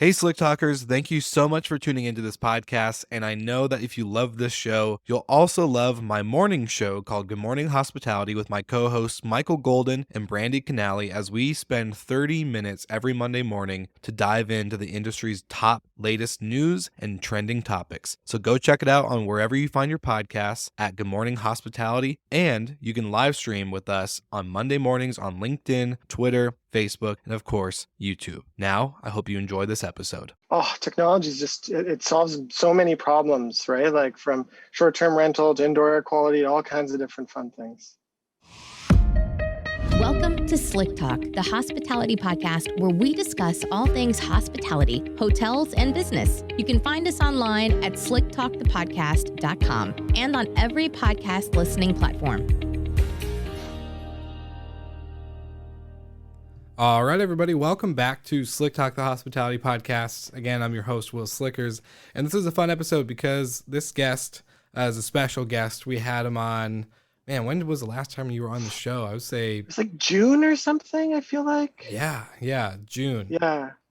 Hey, Slick Talkers, thank you so much for tuning into this podcast. And I know that if you love this show, you'll also love my morning show called Good Morning Hospitality with my co hosts Michael Golden and Brandy Canali, as we spend 30 minutes every Monday morning to dive into the industry's top latest news and trending topics. So go check it out on wherever you find your podcasts at Good Morning Hospitality. And you can live stream with us on Monday mornings on LinkedIn, Twitter, Facebook, and of course, YouTube. Now, I hope you enjoy this episode. Oh, technology is just, it solves so many problems, right? Like from short-term rental to indoor air quality, all kinds of different fun things. Welcome to Slick Talk, the hospitality podcast where we discuss all things hospitality, hotels, and business. You can find us online at slicktalkthepodcast.com and on every podcast listening platform. All right, everybody, welcome back to Slick Talk, the Hospitality Podcast. Again, I'm your host, Will Slickers, and this is a fun episode because this guest is a special guest. We had him on, man, when was the last time you were on the show? I would say... It's like June or something, I feel like. Yeah, June.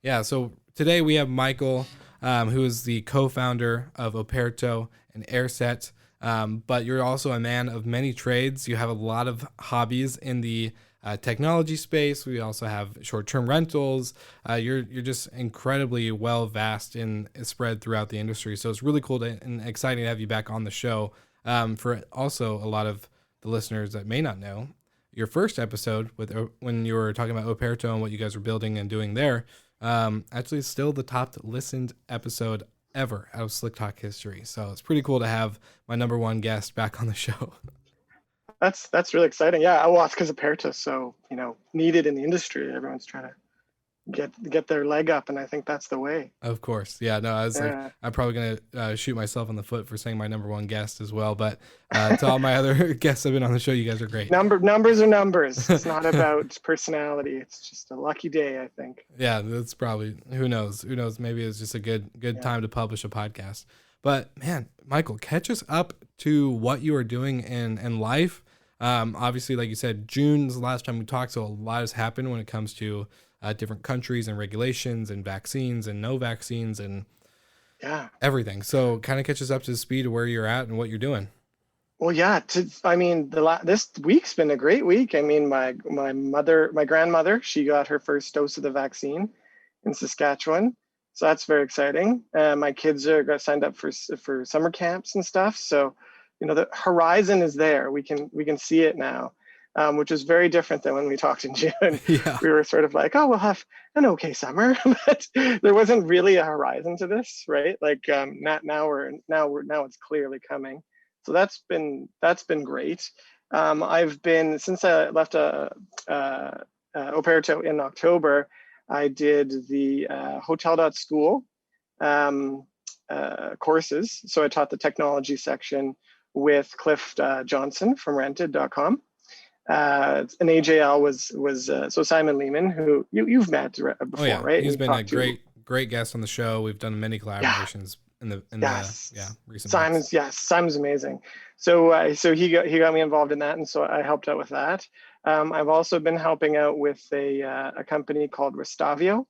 Yeah, so today we have Michael, who is the co-founder of Operto and Airset, but you're also a man of many trades. You have a lot of hobbies in the technology space. We also have short-term rentals. You're just incredibly well vast and spread throughout the industry. So it's really cool and exciting to have you back on the show. For also a lot of the listeners that may not know, your first episode when you were talking about Operto and what you guys were building and doing there, actually is still the top listened episode ever out of Slick Talk history. So it's pretty cool to have my number one guest back on the show. that's really exciting. Yeah, well, it's because of Operto, so needed in the industry. Everyone's trying to get their leg up, and I think that's the way. Of course, yeah. No, I was like, I'm probably gonna shoot myself in the foot for saying my number one guest as well. But to all my other guests that have been on the show, you guys are great. Numbers are numbers. It's not about personality. It's just a lucky day, I think. Yeah, that's probably who knows. Maybe it's just a good time to publish a podcast. But man, Michael, catch us up to what you are doing in life. Obviously, like you said, June's the last time we talked, so a lot has happened when it comes to different countries and regulations and vaccines and no vaccines and everything. So kind of catch us up to the speed of where you're at and what you're doing. Well, yeah, this week's been a great week. I mean, my grandmother, she got her first dose of the vaccine in Saskatchewan. So that's very exciting. My kids got signed up for summer camps and stuff. So, the horizon is there. We can see it now, which is very different than when we talked in June. Yeah. We were sort of like, oh, we'll have an okay summer, but there wasn't really a horizon to this, right? Like now it's clearly coming. So that's been great. I've been, since I left Operto in October, I did the hotel.school courses. So I taught the technology section with Cliff Johnson from rented.com. And AJL was so Simon Lehman, who you've met before, right? He's been a great guest on the show. We've done many collaborations in the recent Simon's amazing. So he got me involved in that, and so I helped out with that. I've also been helping out with a company called Restavio,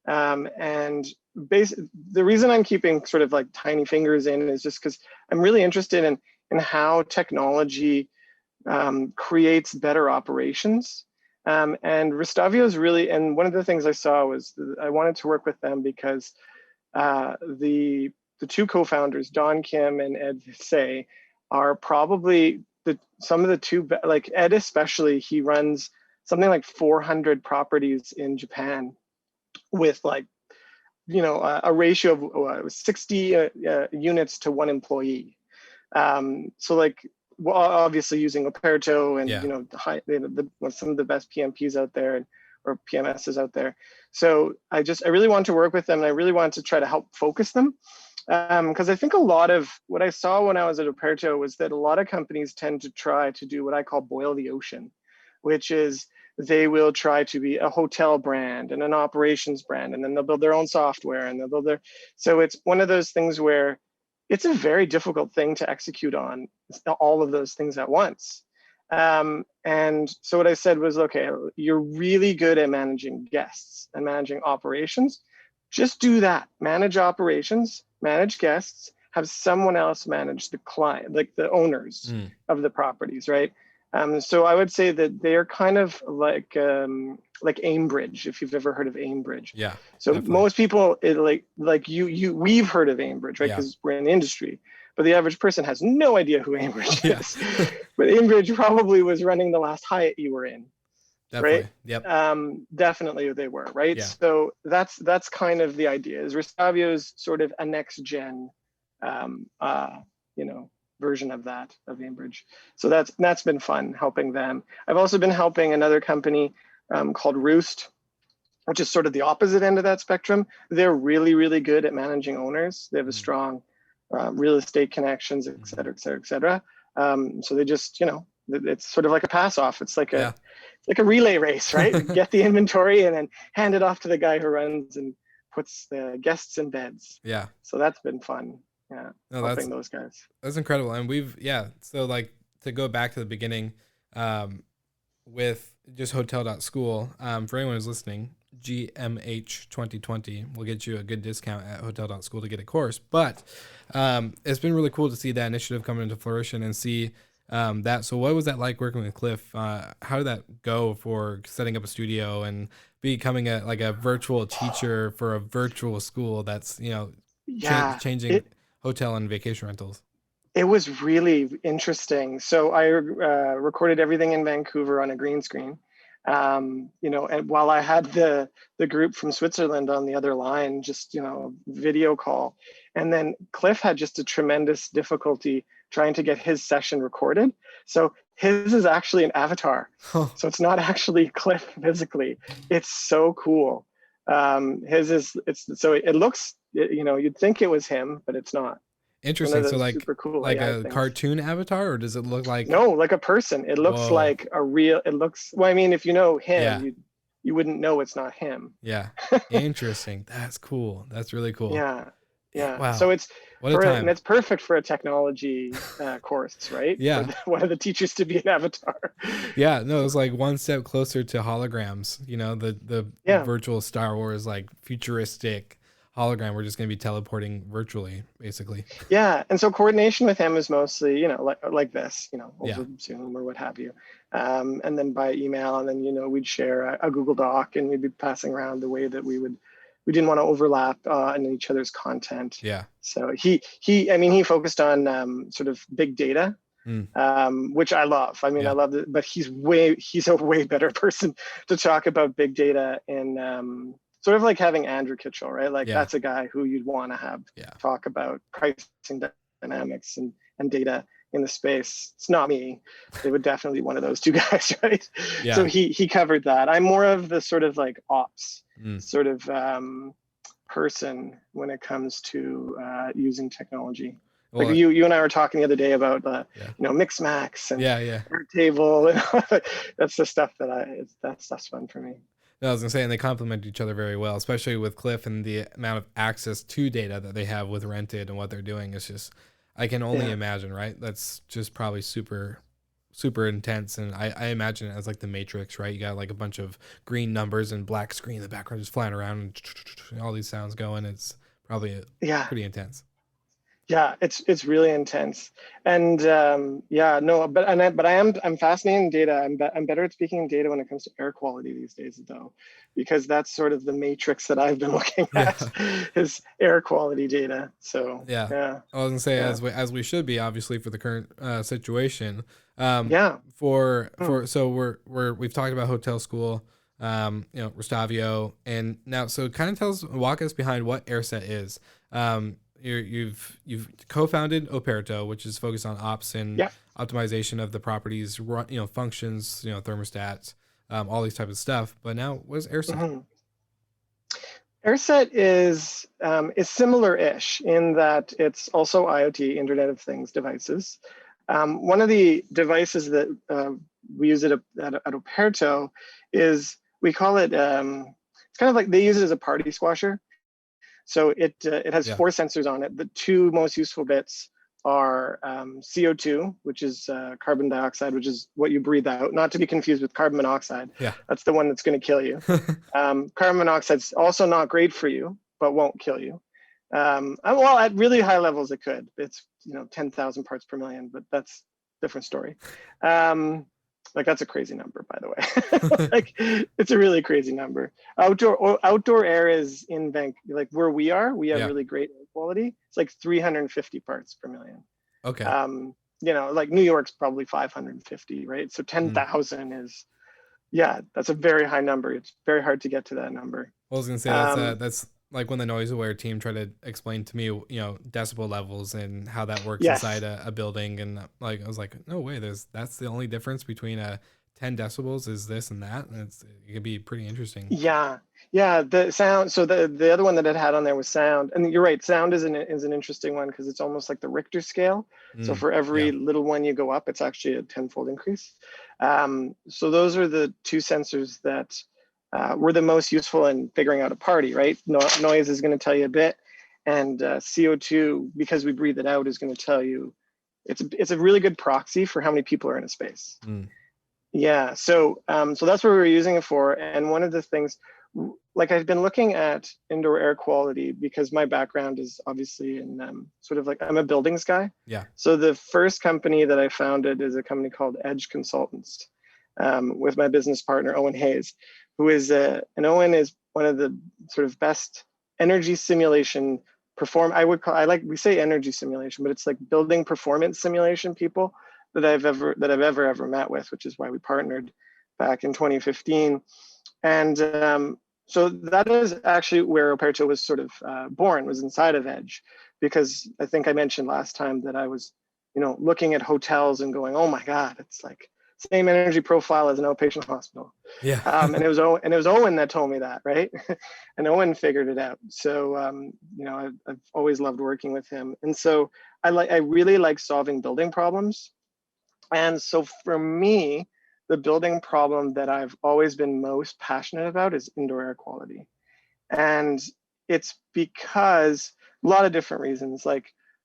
and the reason I'm keeping sort of like tiny fingers in is just because I'm really interested in how technology creates better operations. And Restavio is really, and one of the things I saw was I wanted to work with them because the two co-founders, Don Kim and Ed Say, are probably some of the two, like Ed especially, he runs something like 400 properties in Japan with like, a ratio of 60 units to one employee. So like, well, obviously using Operto and some of the best PMPs out there or PMSs out there. So I really wanted to work with them, and I really wanted to try to help focus them, because I think a lot of what I saw when I was at Operto was that a lot of companies tend to try to do what I call boil the ocean, which is they will try to be a hotel brand and an operations brand, and then they'll build their own software and they'll build so it's one of those things where it's a very difficult thing to execute on all of those things at once. And so what I said was, okay, you're really good at managing guests and managing operations. just do that. Manage operations, manage guests, have someone else manage the client, like the owners of the properties, right? So I would say that they're kind of like Aimbridge, if you've ever heard of Aimbridge. Yeah. So definitely. most people, we've heard of Aimbridge, right? Because we're in the industry, but the average person has no idea who Aimbridge is. But Aimbridge probably was running the last Hyatt you were in. Definitely. Right? Yep. Definitely they were, right? Yeah. So that's kind of the idea. Is Restavio's sort of a next gen, version of that, of Aimbridge. So that's been fun helping them. I've also been helping another company called Roost, which is sort of the opposite end of that spectrum. They're really, really good at managing owners. They have a strong real estate connections, et cetera, et cetera, et cetera. So they just, it's sort of like a pass off. It's like a relay race, right? Get the inventory and then hand it off to the guy who runs and puts the guests in beds. Yeah. So that's been fun. Yeah. No, helping those guys. That's incredible. And so like to go back to the beginning, with just hotel.school, for anyone who's listening, GMH 2020 will get you a good discount at hotel.school to get a course. But it's been really cool to see that initiative come into flourishing and see that. So what was that like working with Cliff? How did that go for setting up a studio and becoming a virtual teacher for a virtual school that's, changing hotel and vacation rentals? It was really interesting. So I recorded everything in Vancouver on a green screen. And while I had the group from Switzerland on the other line, just, video call. And then Cliff had just a tremendous difficulty trying to get his session recorded. So his is actually an avatar. So it's not actually Cliff physically. It's so cool. It looks, you'd think it was him, but it's not. Interesting. So super cool like a cartoon avatar, or does it look like? No, like a person. It looks like a real, well, I mean, if you know him, you wouldn't know it's not him. Yeah. Interesting. That's cool. That's really cool. Yeah. Yeah. Wow. So it's, and it's perfect for a technology course, right? Yeah. For one of the teachers to be an avatar. Yeah. No, it's like one step closer to holograms, the virtual Star Wars, like futuristic hologram. We're just going to be teleporting virtually, basically. Yeah. And so coordination with him is mostly, like this, over Zoom or what have you. And then by email, and then, we'd share a Google Doc and we'd be passing around the way that we didn't want to overlap in each other's content. Yeah. So he focused on sort of big data, which I love. I mean, I love it, but he's a way better person to talk about big data in sort of like having Andrew Kitchell, right? Like that's a guy who you'd want to have talk about pricing dynamics and data in the space. It's not me. They would definitely be one of those two guys, right? Yeah. So he covered that. I'm more of the sort of like ops sort of person when it comes to using technology. Well, like you and I were talking the other day about Mixmax and Airtable, and that's the stuff that stuff's fun for me. No, I was gonna say, and they complement each other very well, especially with Cliff and the amount of access to data that they have with Rented and what they're doing. It's just, I can only imagine, right? That's just probably super, super intense. And I imagine it as like the Matrix, right? You got like a bunch of green numbers and black screen in the background just flying around and all these sounds going. It's probably pretty intense. Yeah, it's really intense, and I'm fascinated in data. I'm better at speaking in data when it comes to air quality these days, though, because that's sort of the matrix that I've been looking at is air quality data. So I was gonna say as we should be, obviously, for the current situation. So we've talked about hotel school, Restavio, and now kind of walk us behind what AirSet is. You've co-founded Operto, which is focused on ops and optimization of the properties, functions, thermostats, all these types of stuff. But now, what is AirSet? Mm-hmm. AirSet is similar-ish in that it's also IoT, Internet of Things devices. One of the devices that we use at Operto is, we call it, it's kind of like they use it as a party squasher. So it has 4 sensors on it. The 2 most useful bits are CO2, which is carbon dioxide, which is what you breathe out, not to be confused with carbon monoxide. Yeah. That's the one that's going to kill you. Carbon monoxide is also not great for you, but won't kill you. Well, at really high levels, it could. It's 10,000 parts per million, but that's a different story. Like that's a crazy number, by the way. Like it's a really crazy number. Outdoor air is in like where we have really great air quality. It's like 350 parts per million. Okay. Like New York's probably 550, right? So 10,000 is, that's a very high number. It's very hard to get to that number. Well, I was gonna say that's like when the noise aware team tried to explain to me, decibel levels and how that works inside a building, and like I was like, no way, that's the only difference between 10 decibels is this and that, and it could be pretty interesting. Yeah, the sound. So the other one that it had on there was sound, and you're right, sound is an interesting one because it's almost like the Richter scale. So for every little one you go up, it's actually a 10-fold increase. So those are the two sensors that were the most useful in figuring out a party, right? Noise is going to tell you a bit, and CO2, because we breathe it out, is going to tell you. It's a really good proxy for how many people are in a space. Yeah, so that's what we were using it for. And one of the things, like I've been looking at indoor air quality because my background is obviously in sort of like I'm a buildings guy. Yeah. So the first company that I founded is a company called Edge Consultants with my business partner, Owen Hayes, who is, and Owen is one of the sort of best energy simulation we say energy simulation, but it's like building performance simulation people that I've ever met with, which is why we partnered back in 2015. And so that is actually where Operto was sort of born, was inside of Edge, because I think I mentioned last time that I was, looking at hotels and going, oh my God, it's like same energy profile as an outpatient hospital. Yeah. And it was Owen that told me that, right? And Owen figured it out. So I've always loved working with him, and so I really like solving building problems. And so for me, the building problem that I've always been most passionate about is indoor air quality. And it's because a lot of different reasons.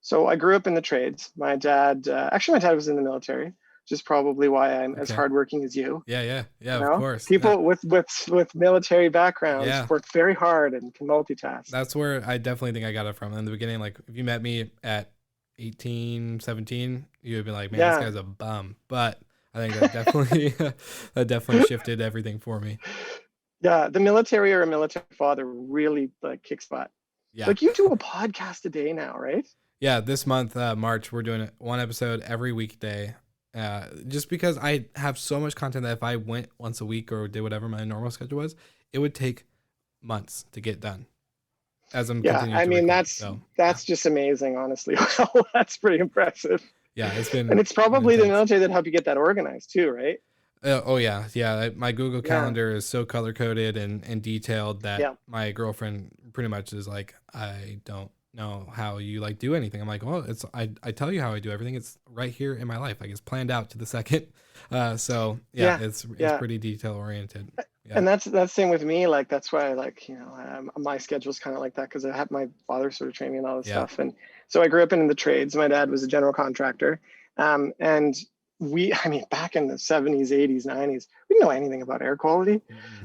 So I grew up in the trades. My dad was in the military, which is probably why I'm as hardworking as you. Yeah, of course. People with military backgrounds work very hard and can multitask. That's where I definitely think I got it from. In the beginning, like if you met me at 18, 17, you would be like, man, this guy's a bum. But I think that definitely shifted everything for me. Yeah, the military or a military father really kicks butt. Yeah. Like you do a podcast a day now, right? Yeah, this month, March, we're doing one episode every weekday. Just because I have so much content that if I went once a week or did whatever my normal schedule was, it would take months to get done. As I'm that's just amazing, honestly. Well, that's pretty impressive. Yeah, and it's probably the military that helped you get that organized too, right? Yeah. My Google Calendar is so color coded and detailed that my girlfriend pretty much is like, I don't know how you do anything. I'm like, well, I tell you how I do everything. It's right here in my life. It's planned out to the second. It's pretty detail oriented. Yeah. And that's the same with me. That's why my schedule's kind of like that, because I had my father sort of train me in all this stuff. And so I grew up in the trades. My dad was a general contractor. And back in the 70s, 80s, 90s, we didn't know anything about air quality.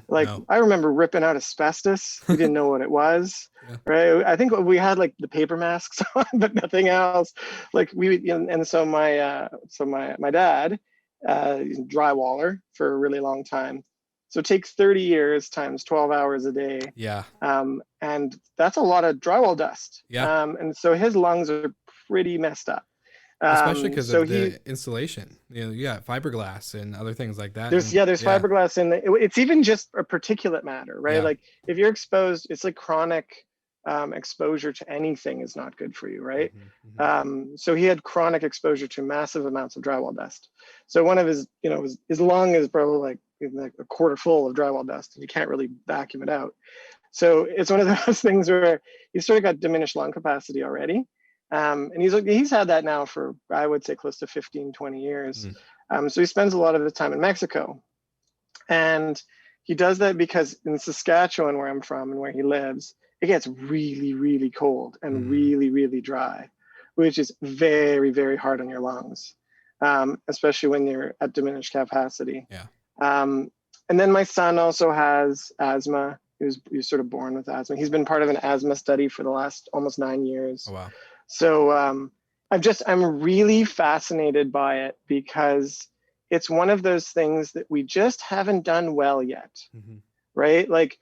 No. I remember ripping out asbestos. We didn't know what it was, right? I think we had the paper masks on, but nothing else. So my dad, he's a drywaller for a really long time. So it takes 30 years times 12 hours a day. Yeah. And that's a lot of drywall dust. Yeah. And so his lungs are pretty messed up. Especially because of the insulation. You got fiberglass and other things like that. There's fiberglass in it's even just a particulate matter, right? Yeah. If you're exposed, it's chronic exposure to anything is not good for you, right? Mm-hmm. So he had chronic exposure to massive amounts of drywall dust. So one of his, his lung is probably a quarter full of drywall dust, and you can't really vacuum it out. So it's one of those things where he's sort of got diminished lung capacity already. And he's had that now for, I would say, close to 15, 20 years. So he spends a lot of the time in Mexico. And he does that because in Saskatchewan, where I'm from and where he lives, it gets really, really cold and really, really dry, which is very, very hard on your lungs, especially when you're at diminished capacity. Yeah. And then my son also has asthma. He was sort of born with asthma. He's been part of an asthma study for the last almost 9 years. Oh, wow. So I'm really fascinated by it because it's one of those things that we just haven't done well yet, right? Like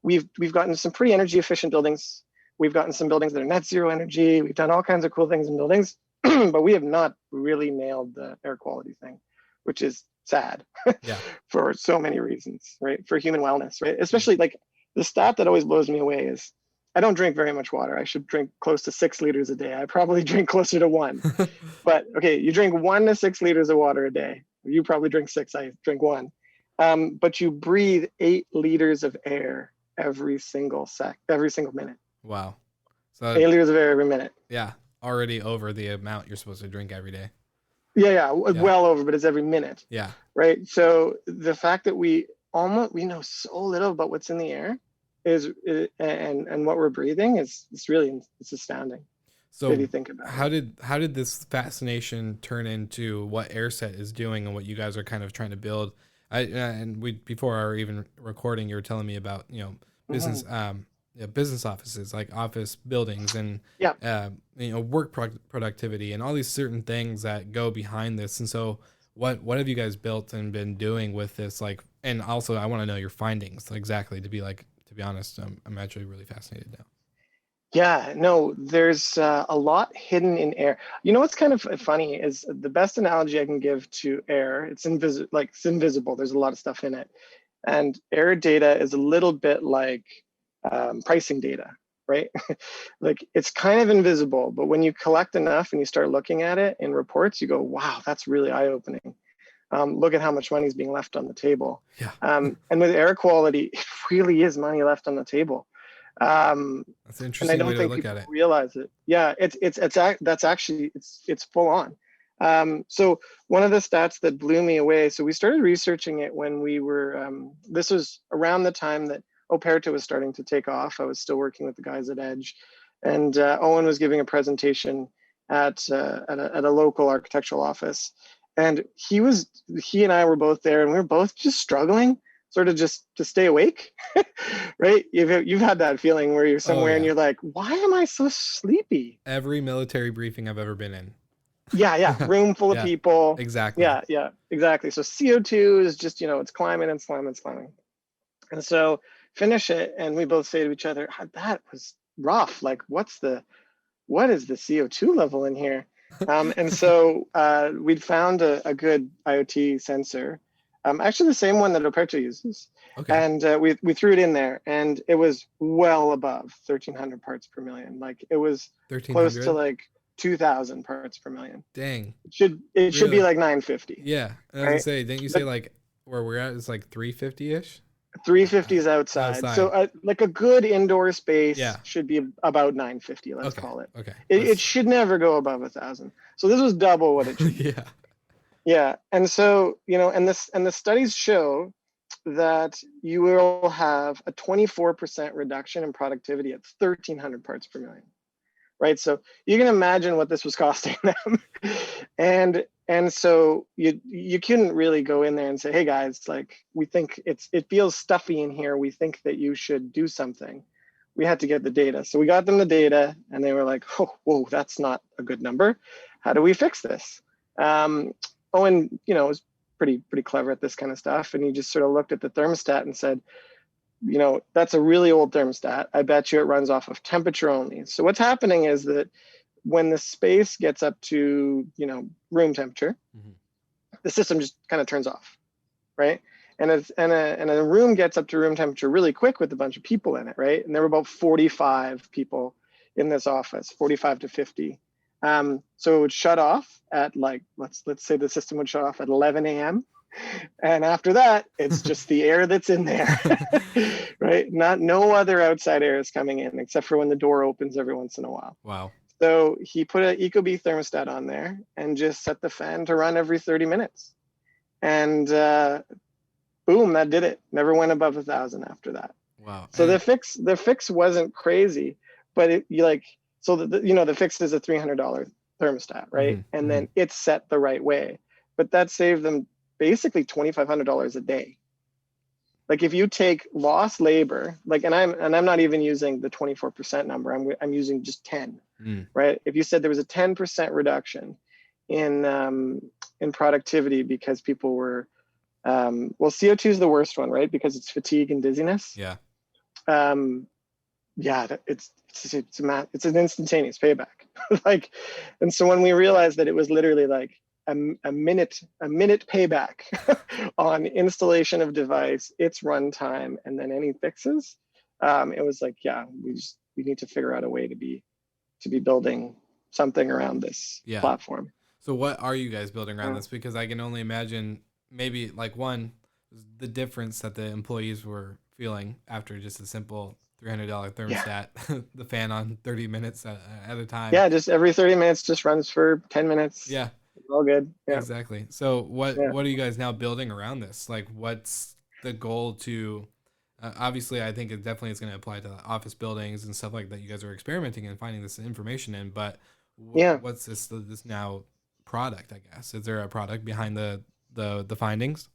we've gotten some pretty energy efficient buildings. We've gotten some buildings that are net zero energy. We've done all kinds of cool things in buildings, but we have not really nailed the air quality thing, which is sad for so many reasons, right? For human wellness, right? Especially like the stat that always blows me away is I don't drink very much water. I should drink close to 6 liters a day. I probably drink closer to 1. But okay, you drink 1 to 6 liters of water a day. You probably drink 6, I drink 1. But you breathe 8 liters of air every single minute. Wow. So 8 liters of air every minute. Yeah, already over the amount you're supposed to drink every day. Yeah, well over, but it's every minute. Yeah. Right. So the fact that we know so little about what's in the air and what we're breathing it's astounding. So if you think about it. How did this fascination turn into what AirSet is doing and what you guys are kind of trying to build? Before our even recording, you were telling me about business business offices, like office buildings and work productivity and all these certain things that go behind this. And so what have you guys built and been doing with this? Like, and also I want to know your findings exactly, to be honest. I'm actually really fascinated now. Yeah, no, there's a lot hidden in air. You know what's kind of funny is the best analogy I can give to air. It's invisible. There's a lot of stuff in it, and air data is a little bit like pricing data, right? Like it's kind of invisible, but when you collect enough and you start looking at it in reports, you go, "Wow, that's really eye-opening." Look at how much money is being left on the table. Yeah. And with air quality, it really is money left on the table. That's an interesting and I don't way to think look people at it. realize it. Yeah, that's actually full on. So one of the stats that blew me away. So we started researching it when we were. This was around the time that Operto was starting to take off. I was still working with the guys at Edge, and Owen was giving a presentation at a local architectural office, and he and I were both there, and we were both just struggling sort of just to stay awake, right? You've had that feeling where you're somewhere and you're like, why am I so sleepy? Every military briefing I've ever been in. Yeah. Room full of people. Exactly. Yeah, exactly. So CO2 is just, it's climbing and climbing. And so finish it. And we both say to each other, that was rough. Like, what is the CO2 level in here? And so we'd found a good IoT sensor. Actually the same one that Operto uses. Okay. And we threw it in there and it was well above 1,300 parts per million. Like it was close to like 2,000 parts per million. Dang. It should be like 950. Yeah. I was gonna say, didn't you say like where we're at is like 350-ish? 350 is outside. So like a good indoor space should be about 950, let's call it. Okay. It should never go above 1,000. So this was double what it should be. Yeah, and so and the studies show that you will have a 24% reduction in productivity at 1,300 parts per million, right? So you can imagine what this was costing them, and so you couldn't really go in there and say, hey guys, like we think it feels stuffy in here. We think that you should do something. We had to get the data, so we got them the data, and they were like, oh, whoa, that's not a good number. How do we fix this? Owen, was pretty clever at this kind of stuff. And he just sort of looked at the thermostat and said, that's a really old thermostat. I bet you it runs off of temperature only. So what's happening is that when the space gets up to, room temperature, the system just kind of turns off, right? And a room gets up to room temperature really quick with a bunch of people in it, right? And there were about 45 people in this office, 45 to 50. So it would shut off at like, let's say the system would shut off at 11 a.m. And after that, it's just the air that's in there, right? No other outside air is coming in except for when the door opens every once in a while. Wow. So he put an Ecobee thermostat on there and just set the fan to run every 30 minutes. And boom, that did it. Never went above 1,000 after that. Wow. So the fix wasn't crazy, but so the fix is a $300 thermostat, right? And then it's set the right way, but that saved them basically $2,500 a day. Like if you take lost labor, like, and I'm not even using the 24% number. I'm using just 10, right? If you said there was a 10% reduction in productivity because people were, well, CO2 is the worst one, right? Because it's fatigue and dizziness. Yeah. Yeah, it's an instantaneous payback. Like, and so when we realized that it was literally like a minute payback on installation of device, its runtime, and then any fixes, it was like, yeah, we need to figure out a way to be building something around this platform. So what are you guys building around this? Because I can only imagine maybe like one, the difference that the employees were feeling after just a simple $300 thermostat, the fan on 30 minutes at a time. Yeah, just every 30 minutes just runs for 10 minutes. Yeah. It's all good. Yeah. Exactly. So what are you guys now building around this? Like what's the goal to, obviously I think it definitely is going to apply to office buildings and stuff like that. You guys are experimenting and finding this information in, but what's this now product, I guess? Is there a product behind the findings?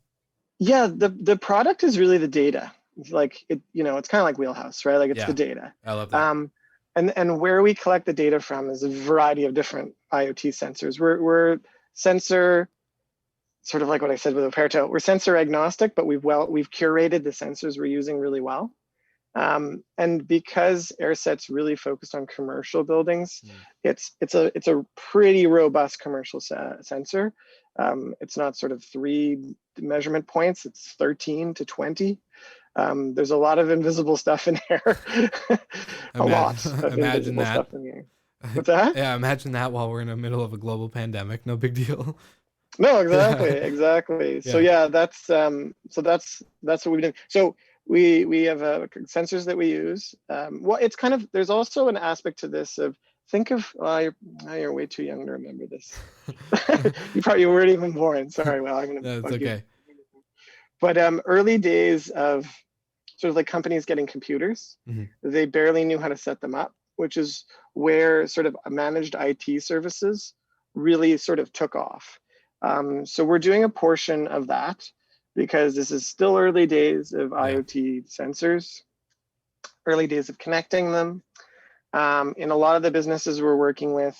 Yeah, the product is really the data. Like it, it's kind of like Wheelhouse, right? Like it's the data. I love that. And where we collect the data from is a variety of different IoT sensors. We're sensor, sort of like what I said with Operto. We're sensor agnostic, but we've curated the sensors we're using really well. And because AirSet's really focused on commercial buildings, it's a pretty robust commercial sensor. It's not sort of 3 measurement points, it's 13 to 20. There's a lot of invisible stuff in there. Imagine that. Stuff in here. What's that? Yeah, imagine that while we're in the middle of a global pandemic. No big deal. No, exactly. So yeah, that's what we've done. So we have sensors that we use. Well, it's kind of, there's also an aspect to this of, think of, you're way too young to remember this. You weren't even born. Sorry. Well, I'm gonna. That's okay. But early days of sort of like companies getting computers, they barely knew how to set them up, which is where sort of managed IT services really sort of took off. So we're doing a portion of that because this is still early days of IoT sensors, early days of connecting them. In a lot of the businesses we're working with,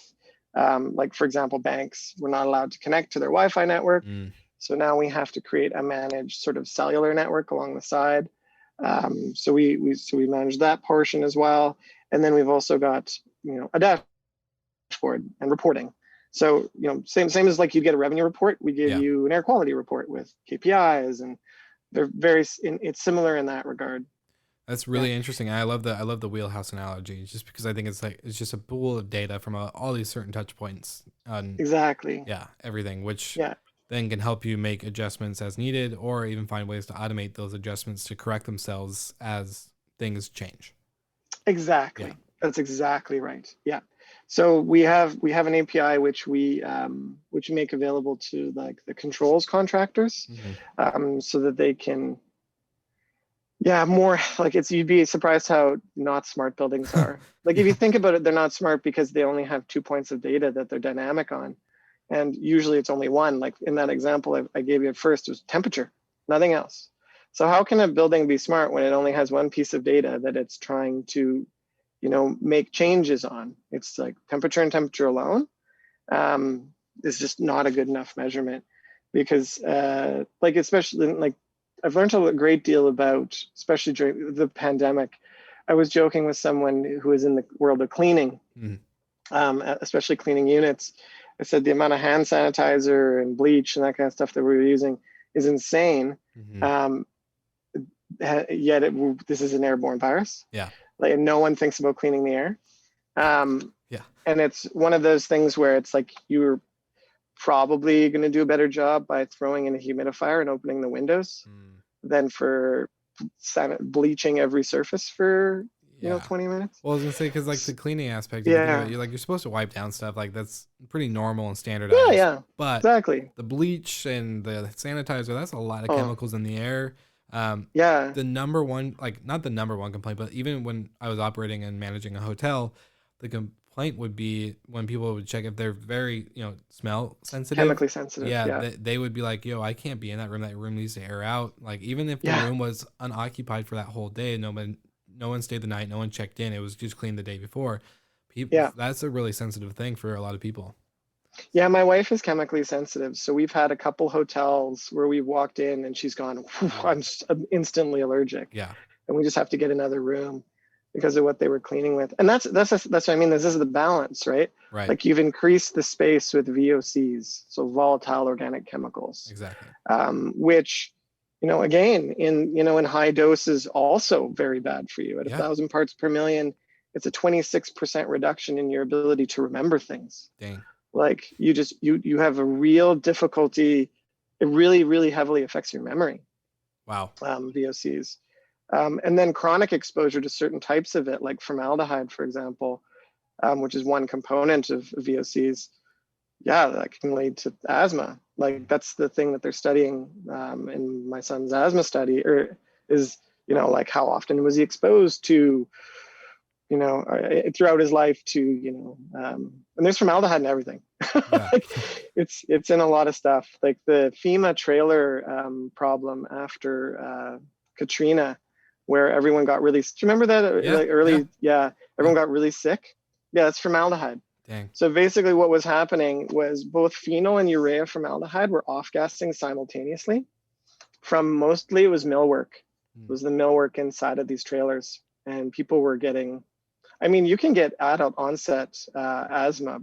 like for example, banks, we're not allowed to connect to their Wi-Fi network. So now we have to create a managed sort of cellular network along the side. So we manage that portion as well. And then we've also got, a dashboard and reporting. So, same as like you get a revenue report, we give you an air quality report with KPIs, and they're it's similar in that regard. That's really interesting. I love the wheelhouse analogy, just because I think it's just a pool of data from all these certain touch points on everything, which then can help you make adjustments as needed, or even find ways to automate those adjustments to correct themselves as things change. Exactly. Yeah. That's exactly right. Yeah. So we have an API which we make available to like the controls contractors, so that they can, more like you'd be surprised how not smart buildings are. Like if you think about it, they're not smart because they only have 2 points of data that they're dynamic on. And usually it's only one. Like in that example I gave you at first, it was temperature, nothing else. So how can a building be smart when it only has one piece of data that it's trying to, make changes on? It's like temperature and temperature alone is just not a good enough measurement, because especially like I've learned a great deal about, especially during the pandemic. I was joking with someone who is in the world of cleaning, especially cleaning units. I said the amount of hand sanitizer and bleach and that kind of stuff that we were using is insane. Yet this is an airborne virus. Yeah. Like no one thinks about cleaning the air. And it's one of those things where it's like you're probably going to do a better job by throwing in a humidifier and opening the windows than for bleaching every surface for 20 minutes. Well, I was gonna say, because like the cleaning aspect, you're supposed to wipe down stuff, like that's pretty normal and standardized. But exactly, the bleach and the sanitizer, that's a lot of chemicals in the air. The number one, like not the number one complaint, but even when I was operating and managing a hotel, the complaint would be when people would check if they're very, smell sensitive. Chemically sensitive. Yeah. They would be like, yo, I can't be in that room. That room needs to air out. Like, even if the room was unoccupied for that whole day, no one stayed the night, no one checked in, it was just clean the day before. That's a really sensitive thing for a lot of people. Yeah, my wife is chemically sensitive, so we've had a couple hotels where we've walked in and she's gone, I'm instantly allergic. Yeah. And we just have to get another room because of what they were cleaning with. And that's what I mean. This is the balance, right? Right. Like, you've increased the space with VOCs, so volatile organic chemicals. Exactly. Which, again, in high doses, also very bad for you. At 1,000 parts per million, it's a 26% reduction in your ability to remember things. Dang. Like, you have a real difficulty. It really, really heavily affects your memory. Wow. VOCs. And then chronic exposure to certain types of it, like formaldehyde, for example, which is one component of VOCs. Yeah, that can lead to asthma. Like, that's the thing that they're studying in my son's asthma study, is, like, how often was he exposed to, throughout his life to, and there's formaldehyde in everything. Yeah. Like, it's in a lot of stuff. Like the FEMA trailer problem after Katrina, where everyone got really, do you remember that? Yeah. Like early, everyone got really sick. Yeah, it's formaldehyde. Dang. So basically what was happening was both phenol and urea formaldehyde were off-gassing simultaneously from, mostly it was millwork. It was the millwork inside of these trailers, and people were getting, you can get adult onset asthma,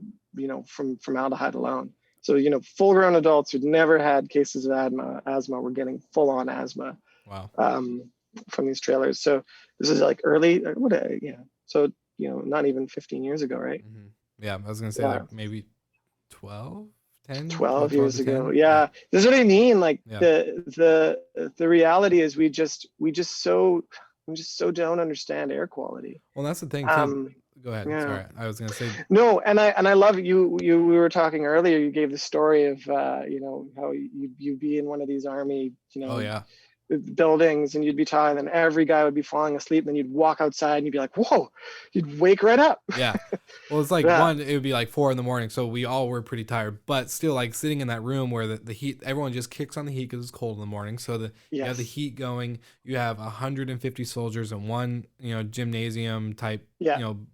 from formaldehyde alone. So, full-grown adults who'd never had cases of asthma were getting full-on asthma. Wow. From these trailers. So this is like early, so, not even 15 years ago, right? Mm-hmm. Yeah, I was going to say like maybe 12 years ago. Yeah. This is what I mean. Like, the reality is we just so don't understand air quality. Well, that's the thing too. Go ahead. Yeah. Sorry, I was gonna say. No, and I love you. We were talking earlier. You gave the story of how you'd be in one of these army, Oh yeah. buildings, and you'd be talking, and every guy would be falling asleep, and then you'd walk outside and you'd be like, whoa, you'd wake right up. Yeah. Well, it's like it would be like 4 a.m, so we all were pretty tired, but still, like, sitting in that room where the heat, everyone just kicks on the heat because it's cold in the morning, so you have the heat going, you have 150 soldiers in one gymnasium type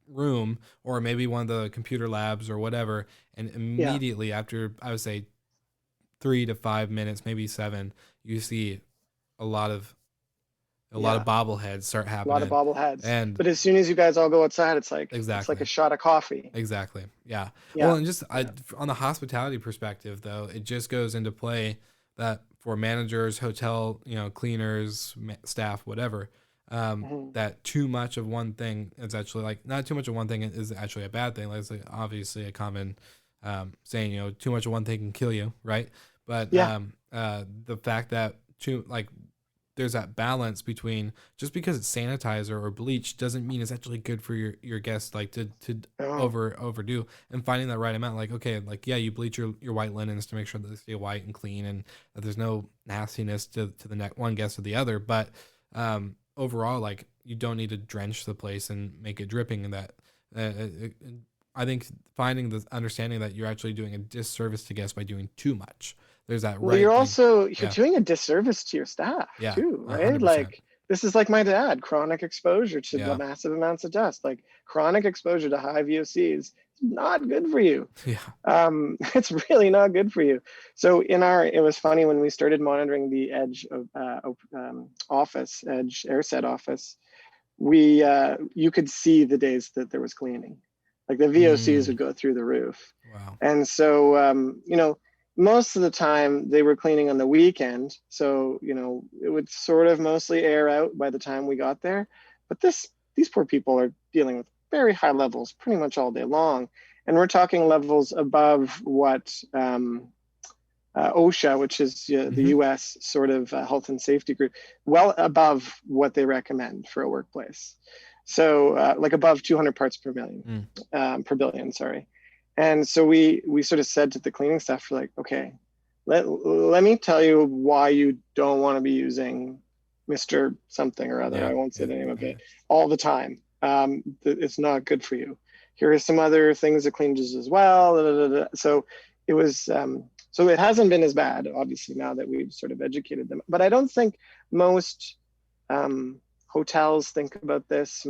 room, or maybe one of the computer labs or whatever, and immediately after, I would say 3 to 5 minutes, maybe 7, you see a lot of bobbleheads start happening. A lot of bobbleheads. But as soon as you guys all go outside, it's like it's like a shot of coffee. Exactly. Yeah. Well, and just on the hospitality perspective, though, it just goes into play that for managers, hotel, cleaners, staff, whatever, that too much of one thing is actually, like, not too much of one thing is actually a bad thing. Like, it's obviously a common saying, too much of one thing can kill you, right? But the fact that there's that balance between, just because it's sanitizer or bleach doesn't mean it's actually good for your guests, like to overdo, and finding that right amount. Like, okay, like, yeah, you bleach your white linens to make sure that they stay white and clean and that there's no nastiness to the one guest or the other. But overall, like, you don't need to drench the place and make it dripping. And that I think finding the understanding that you're actually doing a disservice to guests by doing too much. There's that. Well, you're doing a disservice to your staff too, right? 100%. Like, this is like my dad, chronic exposure to the massive amounts of dust. Like, chronic exposure to high VOCs is not good for you. Yeah. It's really not good for you. So it was funny when we started monitoring the Edge of office, Edge AirSet office, you could see the days that there was cleaning. Like, the VOCs would go through the roof. Wow. And so, most of the time they were cleaning on the weekend. So, it would sort of mostly air out by the time we got there. But these poor people are dealing with very high levels pretty much all day long. And we're talking levels above what OSHA, which is the US sort of health and safety group, well above what they recommend for a workplace. So like above 200 parts per million, per billion, sorry. And so we sort of said to the cleaning staff, like, okay, let me tell you why you don't want to be using Mr. something or other. I won't say the name of it all the time. It's not good for you. here are some other things that cleans as well. Da, da, da, da. So it was, so it hasn't been as bad, obviously, now that we've sort of educated them. But I don't think most hotels think about this.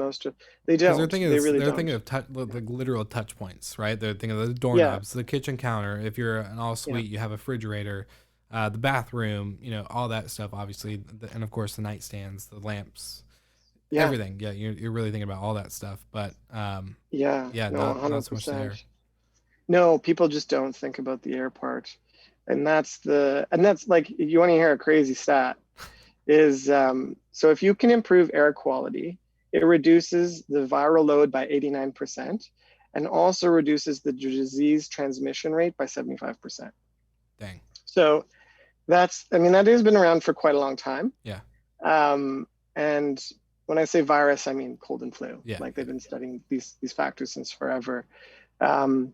They don't. They really they're don't. thinking of the literal touch points, right? They're thinking of the doorknobs, the kitchen counter. If you're an all suite, you have a refrigerator, the bathroom, all that stuff, obviously, and of course the nightstands, the lamps, everything. Yeah, you're really thinking about all that stuff. But no, not so much the air. No, people just don't think about the air part, and that's like, you want to hear a crazy stat. Is so if you can improve air quality, it reduces the viral load by 89% and also reduces the disease transmission rate by 75%. Dang. So that has been around for quite a long time. Yeah. And when I say virus, I mean cold and flu. Yeah. Like, they've been studying these factors since forever. And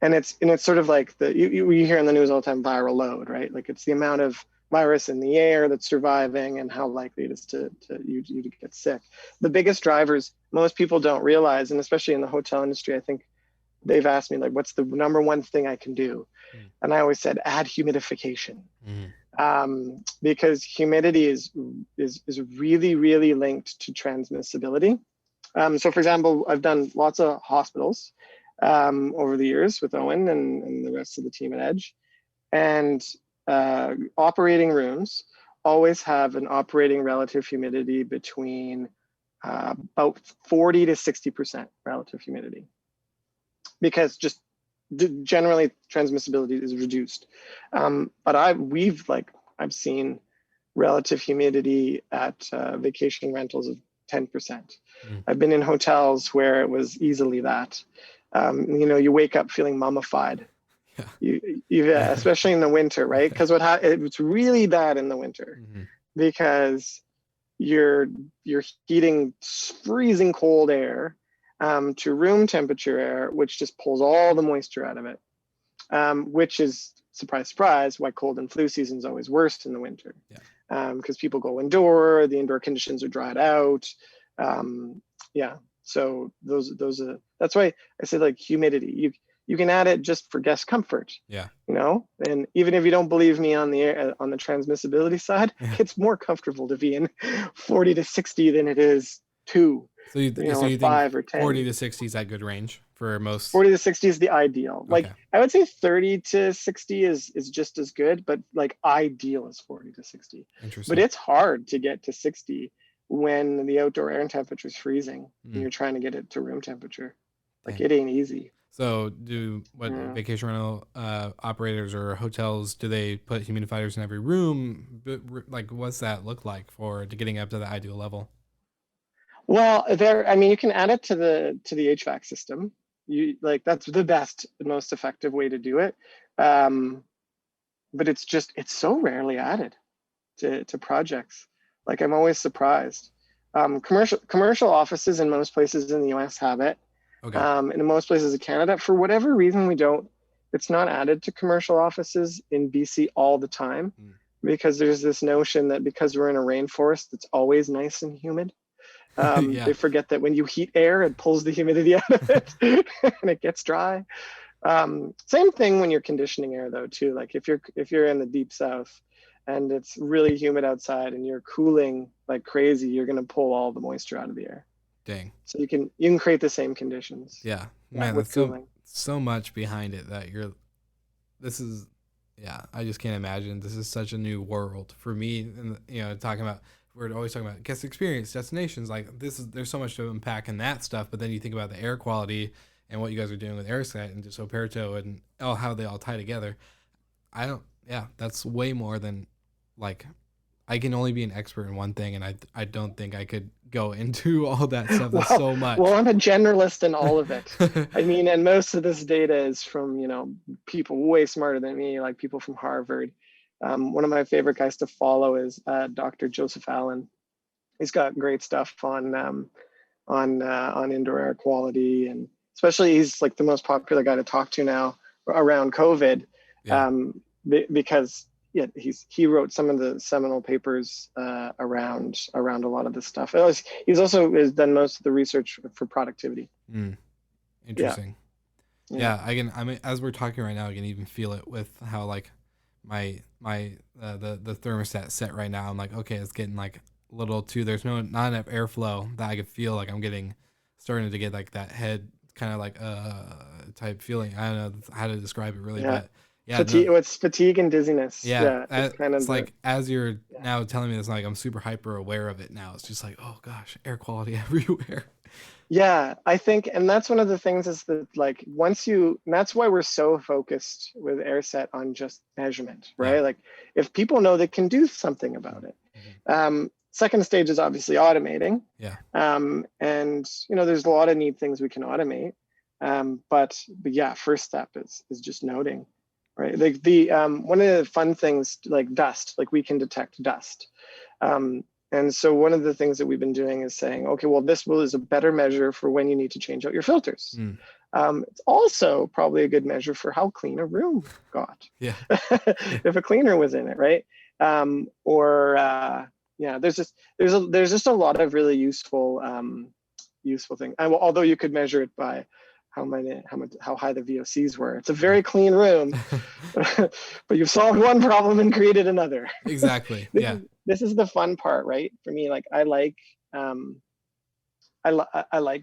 it's sort of like you hear in the news all the time, viral load, right? Like, it's the amount of virus in the air that's surviving and how likely it is to you to get sick. The biggest drivers most people don't realize, and especially in the hotel industry, I think they've asked me, like, what's the number one thing I can do? And I always said, add humidification. Because humidity is really, really linked to transmissibility. So for example, I've done lots of hospitals over the years with Owen and the rest of the team at Edge, and operating rooms always have an operating relative humidity between about 40 to 60% relative humidity, because just generally transmissibility is reduced. But I've seen relative humidity at vacation rentals of 10%. I've been in hotels where it was easily that. You wake up feeling mummified. Especially in the winter, right? Because it's really bad in the winter, because you're heating freezing cold air to room temperature air, which just pulls all the moisture out of it, which is, surprise, surprise, why cold and flu season is always worse in the winter. Because people go indoor, the indoor conditions are dried out. So that's why I say, like, humidity. You can add it just for guest comfort. And even if you don't believe me on the transmissibility side, it's more comfortable to be in 40 to 60 than it is 2. So you think 5 or 10. 40 to 60 is that good range for most? 40 to 60 is the ideal. Like, I would say 30 to 60 is just as good, but like, ideal is 40 to 60. Interesting. But it's hard to get to 60 when the outdoor air temperature is freezing and you're trying to get it to room temperature. Like, it ain't easy. So vacation rental operators or hotels, do they put humidifiers in every room? Like, what's that look like to getting up to the ideal level? Well, you can add it to the HVAC system. That's the best, most effective way to do it. But it's so rarely added to projects. Like, I'm always surprised. Commercial offices in most places in the US have it. And in most places in Canada, for whatever reason, it's not added to commercial offices in BC all the time, because there's this notion that because we're in a rainforest, it's always nice and humid. They forget that when you heat air, it pulls the humidity out of it and it gets dry. Same thing when you're conditioning air, though, too. Like, if you're in the deep south and it's really humid outside and you're cooling like crazy, you're going to pull all the moisture out of the air. Dang. So you can create the same conditions. Yeah, man, that's so much behind it that I just can't imagine. This is such a new world for me. And we're always talking about guest experience, destinations. Like, there's so much to unpack in that stuff. But then you think about the air quality and what you guys are doing with AirSet and just Operto and how they all tie together. That's way more than, like, I can only be an expert in one thing, and I don't think I could go into all that stuff. That's so much. Well, I'm a generalist in all of it. And most of this data is from, people way smarter than me, like people from Harvard. One of my favorite guys to follow is Dr. Joseph Allen. He's got great stuff on indoor air quality, and especially he's like the most popular guy to talk to now around COVID, because he wrote some of the seminal papers around a lot of this stuff. He's also done most of the research for productivity. Interesting. Yeah. I mean, as we're talking right now, I can even feel it with how like the thermostat set right now. I'm like, okay, it's getting like a little too, there's not enough airflow that I could feel like I'm starting to get like that head kind of like type feeling. I don't know how to describe it really, but yeah, fatigue. It's fatigue and dizziness. Yeah, it's kind of like as you're now telling me this, like I'm super hyper aware of it now. It's just like, oh gosh, air quality everywhere. Yeah, I think, and that's one of the things is that like and that's why we're so focused with AirSet on just measurement, right? Yeah. Like if people know they can do something about it. Second stage is obviously automating. Yeah. And there's a lot of neat things we can automate. But yeah, first step is just noting, right? Like one of the fun things like dust, like we can detect dust. And so one of the things that we've been doing is saying, okay, well, this is a better measure for when you need to change out your filters. It's also probably a good measure for how clean a room got. Yeah. If a cleaner was in it, right? There's just a lot of really useful things. Although you could measure it by how high the VOCs were. It's a very clean room, but you've solved one problem and created another. Exactly. This is the fun part, right? For me, like I like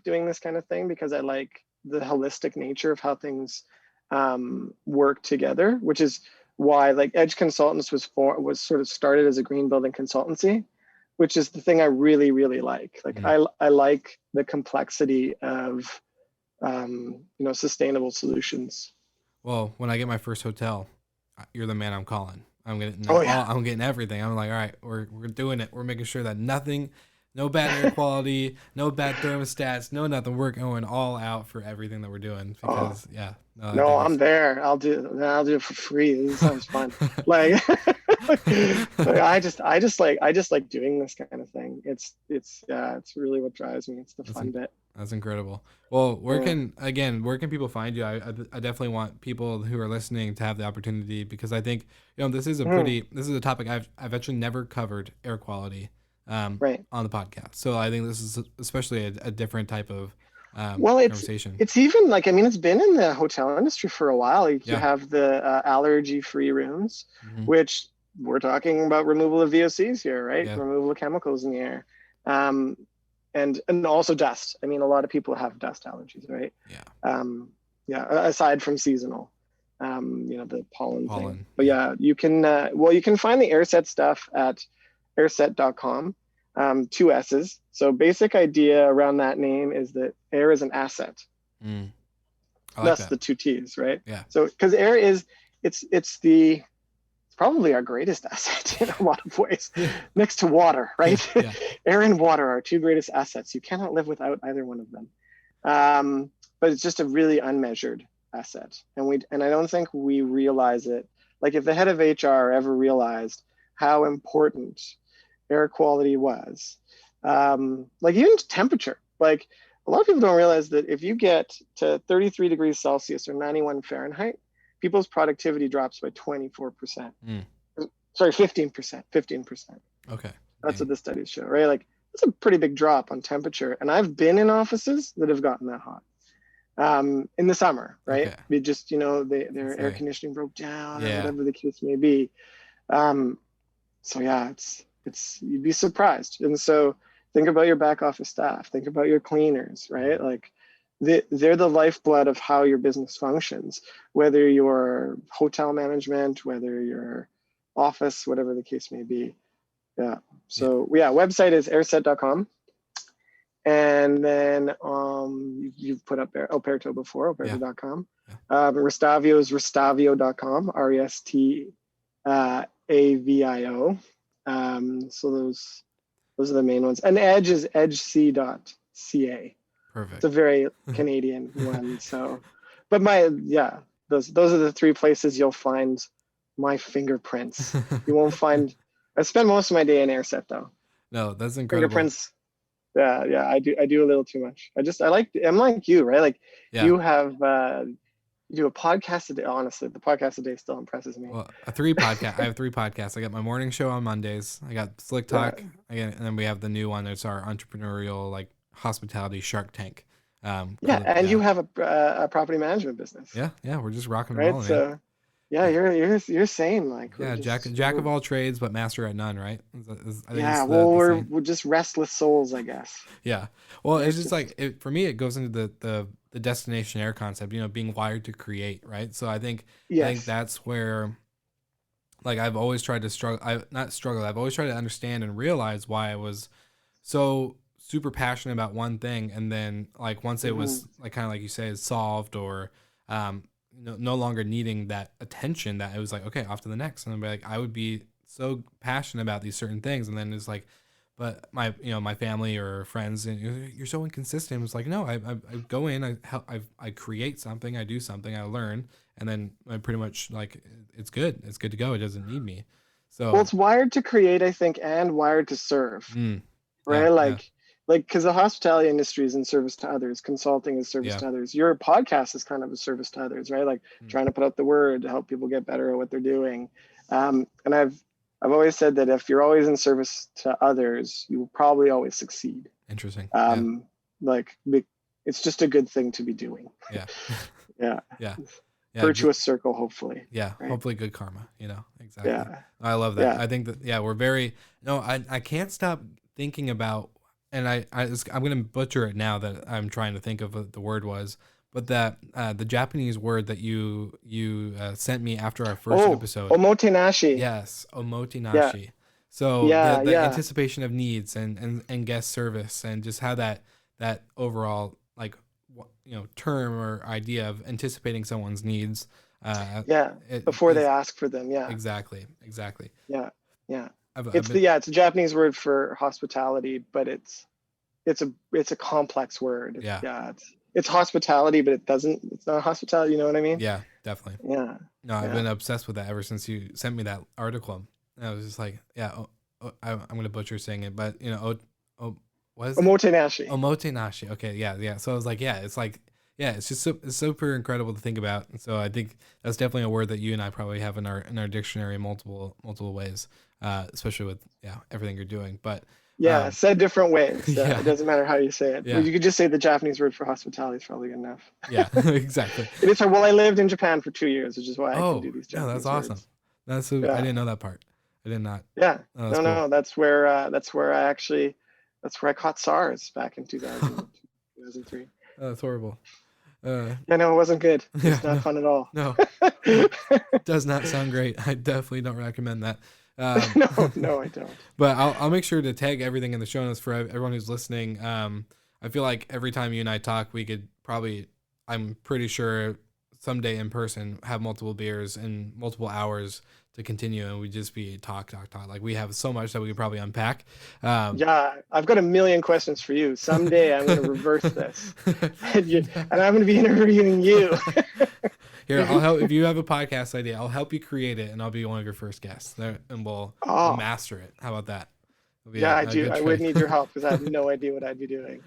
doing this kind of thing because I like the holistic nature of how things work together, which is why like Edge Consultants was sort of started as a green building consultancy, which is the thing I really, really like. Like I like the complexity of sustainable solutions. Well, when I get my first hotel, you're the man I'm calling. I'm getting I'm getting everything. I'm like, all right, we're doing it. We're making sure that no bad air quality, no bad thermostats, no nothing. We're going all out for everything that we're doing because I'm there. I'll do it for free. This sounds fun. Like, I just like doing this kind of thing. It's really what drives me. It's the fun bit. That's incredible. Well, where can people find you? I definitely want people who are listening to have the opportunity because I think this is a topic I've actually never covered air quality on the podcast. So I think this is especially a different type of conversation. It's even like, I mean, it's been in the hotel industry for a while. You have the allergy-free rooms, which we're talking about removal of VOCs here, right? Yeah. Removal of chemicals in the air. And also dust. I mean, a lot of people have dust allergies, right? Yeah. Aside from seasonal, the pollen thing. But yeah, you can find the AirSet stuff at airset.com. 2 S's. So basic idea around that name is that air is an asset. That's the 2 T's, right? Yeah. So because air it's probably our greatest asset in a lot of ways, next to water, right? Yeah. Air and water are our 2 greatest assets. You cannot live without either one of them. But it's just a really unmeasured asset. And I don't think we realize it. Like if the head of HR ever realized how important air quality was, like even temperature, like a lot of people don't realize that if you get to 33 degrees Celsius or 91 Fahrenheit, people's productivity drops by 24%. Sorry, 15%. Okay. That's what the studies show, right? Like it's a pretty big drop on temperature. And I've been in offices that have gotten that hot in the summer, right? They just, their air conditioning broke down or whatever the case may be. So yeah, it's you'd be surprised. And so think about your back office staff, think about your cleaners, right? Like they're the lifeblood of how your business functions, whether you're hotel management, whether you're office, whatever the case may be. Yeah. So website is airset.com. And then you've put up Operto before, operto.com. Restavio is restavio.com, RESTAVIO. So those are the main ones. And Edge is edgec.ca. Perfect. It's a very Canadian one. So, but those are the 3 places you'll find my fingerprints. You won't find. I spend most of my day in AirSet though. No, that's incredible. Fingerprints. Yeah. I do a little too much. I'm like you, right? Like you have. You do a podcast a day. Honestly, the podcast a day still impresses me. Well, I have 3 podcasts. I got my morning show on Mondays. I got Slick Talk. And then we have the new one. It's our entrepreneurial, like hospitality Shark Tank. Yeah, and you have a property management business. Yeah, we're just rocking and Right. rolling, man. So yeah, you're same. Like Yeah, we're jack of all trades, but master at none, right? I think yeah. it's Well, the we're saying. we're just restless souls, I guess. Yeah. Well, it's just Just like for me, it goes into the destination air concept. Being wired to create, right? So I think yes. that's where, like, I've always tried to struggle. Not struggle. I've always tried to understand and realize why I was so super passionate about one thing, and then like once it Hmm. was like kind of like you say, solved or no longer needing that attention, that it was like, okay, off to the next. And I'd be like, I would be so passionate about these certain things, and then it's like, but my family or friends, and you're so inconsistent. It was like, no, I go in, I create something, I do something, I learn, and then I pretty much like it's good to go. It doesn't need me. Well, So it's wired to create, I think, and wired to serve. yeah, Right? yeah, Like because the hospitality industry is in service to others, consulting is service yeah, to others. Your podcast is kind of a service to others, right? Like trying to put out the word to help people get better at what they're doing. And I've always said that if you're always in service to others, you will probably always succeed. interesting. Like it's just a good thing to be doing. Yeah, Yeah. yeah, yeah. Virtuous circle, hopefully. Yeah, right? hopefully good karma, exactly. Yeah. I love that. Yeah. I think that, we're very, no, I can't stop thinking about, and I'm going to butcher it now that I'm trying to think of what the word was, but that the Japanese word that you sent me after our first episode. Omotenashi. Yes, omotenashi. So Yeah, the yeah. anticipation of needs and guest service, and just how that overall, like, term or idea of anticipating someone's needs. Before they ask for them. Yeah. Exactly. Yeah. Yeah. It's a Japanese word for hospitality, but it's a complex word. Yeah. It's hospitality, but it's not hospitality. You know what I mean? Yeah, definitely. Yeah. No, I've been obsessed with that ever since you sent me that article. And I was just like, I'm going to butcher saying it, but what is it? Omotenashi. Omotenashi. Okay. Yeah. So I was like, it's like, it's just it's super incredible to think about. And so I think that's definitely a word that you and I probably have in our dictionary in multiple ways, especially with everything you're doing. But said different ways. It doesn't matter how you say it. Yeah. You could just say the Japanese word for hospitality is probably good enough. Yeah, exactly. And it's like, well, I lived in Japan for 2 years, which is why I can do these Japanese that's awesome. words. I didn't know that part. I did not. Yeah. Oh, no, cool. that's where I caught SARS back in 2003. Oh, that's horrible. No, it wasn't good. It's not fun at all. No, does not sound great. I definitely don't recommend that. No, I don't. But I'll make sure to tag everything in the show notes for everyone who's listening. I feel like every time you and I talk, we could probably, I'm pretty sure, someday in person have multiple beers and multiple hours to continue, and we just be talk. Like, we have so much that we could probably unpack. I've got a million questions for you. Someday I'm going to reverse this, and I'm going to be interviewing you. Here, I'll help. If you have a podcast idea, I'll help you create it, and I'll be one of your first guests, and we'll master it. How about that? I do. I would need your help because I have no idea what I'd be doing.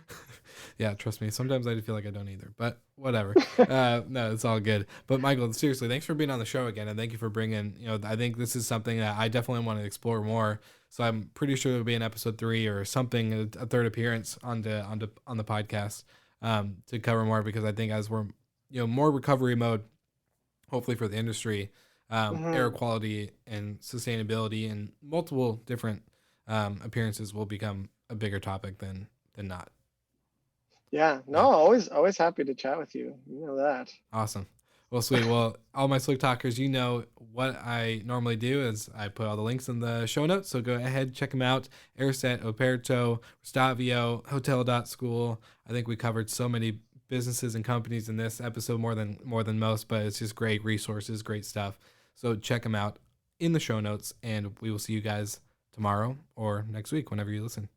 Yeah, trust me. Sometimes I feel like I don't either, but whatever. No, it's all good. But Michael, seriously, thanks for being on the show again, and thank you for bringing. I think this is something that I definitely want to explore more. So I'm pretty sure there'll be an episode 3 or something, a third appearance on the podcast to cover more, because I think as we're more recovery mode, hopefully for the industry, air quality and sustainability and multiple different appearances will become a bigger topic than not. Yeah, always happy to chat with you. You know that. Awesome. Well, sweet. Well, all my Slick Talkers, what I normally do is I put all the links in the show notes. So go ahead, check them out. Airset, Operto, Stavio, Hotel.school. I think we covered so many businesses and companies in this episode, more than most, but it's just great resources, great stuff. So check them out in the show notes, and we will see you guys tomorrow or next week, whenever you listen.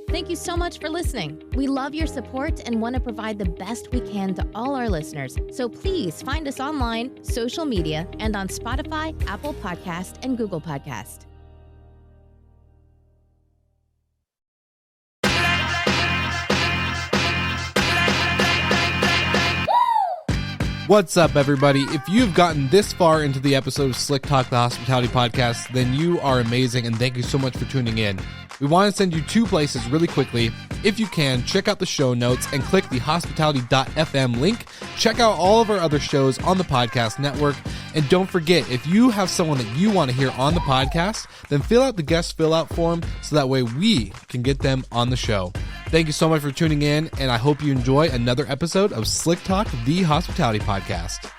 Thank you so much for listening. We love your support and want to provide the best we can to all our listeners. So please find us online, social media, and on Spotify, Apple Podcast, and Google Podcast. What's up, everybody? If you've gotten this far into the episode of Slick Talk, the Hospitality Podcast, then you are amazing, and thank you so much for tuning in. We want to send you two places really quickly. If you can, check out the show notes and click the hospitality.fm link. Check out all of our other shows on the podcast network. And don't forget, if you have someone that you want to hear on the podcast, then fill out the guest fill out form so that way we can get them on the show. Thank you so much for tuning in, and I hope you enjoy another episode of Slick Talk, the Hospitality Podcast.